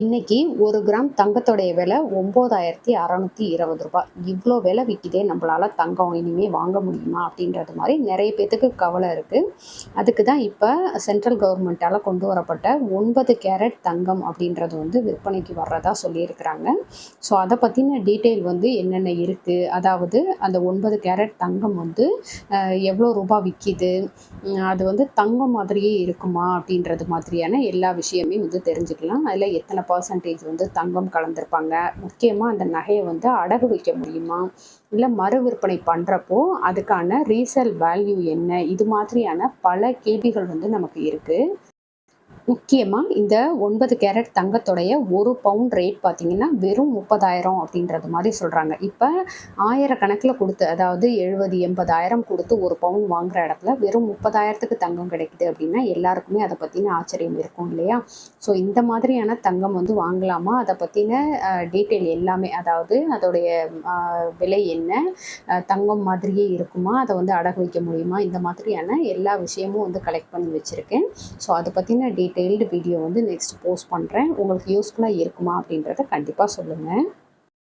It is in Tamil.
இன்னைக்கு 1 கிராம் தங்கத்தோடைய விலை ரூ. 9,620. இவ்ளோ விலை விக்குதே, நம்மளால தங்கம் இனிமே வாங்க முடியுமா? அப்படின்றது மாரி நெறைய பேத்துக்கு கவலை இருக்கு. அதுக்கு தான் இப்ப சென்ட்ரல் கவர்மெண்ட்டால கொண்டு வரப்பட்ட 9 கேரட் தங்கம் அப்படின்றது வந்து விற்பனைக்கு வர்றதா சொல்லியிருக்கிறாங்க. ஸோ அத பத்தின டீட்டெயில் வந்து என்னென்ன இருக்கு? அதாவது அந்த 9 கேரட் தங்கம் வந்து எவ்வளோ ரூபா விக்கிது? அது வந்து தங்கம் மாதிரியே இருக்குமா? அப்படின்றது மாதிரியான எல்லா விஷயமே வந்து தெரிஞ்சுக்கலாம். அதில எத்தனை பர்சன்டேஜ் வந்து தங்கம் கலந்திருப்பாங்க? முக்கியமா அந்த நகைய வந்து அடகு வைக்க முடியுமா? இல்ல மறு விற்பனை பண்றப்போ அதுக்கான ரீசேல் வேல்யூ என்ன? இது மாதிரியான பல கேள்விகள் வந்து நமக்கு இருக்கு. முக்கியமா இந்த 9 கேரட் தங்கத்தோடைய 1 பவுண்ட் ரேட் பார்த்தீங்கன்னா, வெறும் 30,000 அப்படின்றது மாரி சொல்றாங்க. இப்ப ஆயிரக்கணக்கில குடுத்து, அதாவது 70, 80,000 குடுத்து 1 பவுன் வாங்குற இடத்துல வெறும் 30,000க்கு தங்கம் கிடைக்குது அப்படின்னா, எல்லாருக்குமே அத பத்தின ஆச்சரியம் இருக்கும் இல்லையா? ஸோ இந்த மாதிரியான தங்கம் வந்து வாங்கலாமா? அத பத்தின டீட்டெயில் எல்லாமே, அதாவது அதோடைய அ விலை என்ன? தங்கம் மாதிரியே இருக்குமா? அத வந்து அடகு வைக்க முடியுமா? இந்த மாதிரியான எல்லா விஷயமும் வந்து கலெக்ட் பண்ணி வச்சிருக்கேன். ஸோ அத பத்தின டீட்டெயில்டு வீடியோ வந்து நெக்ஸ்ட் போஸ்ட் பண்றேன். உங்களுக்கு யூஸ்ஃபுல்லா இருக்குமா? அப்படின்றத கண்டிப்பா சொல்லுங்க.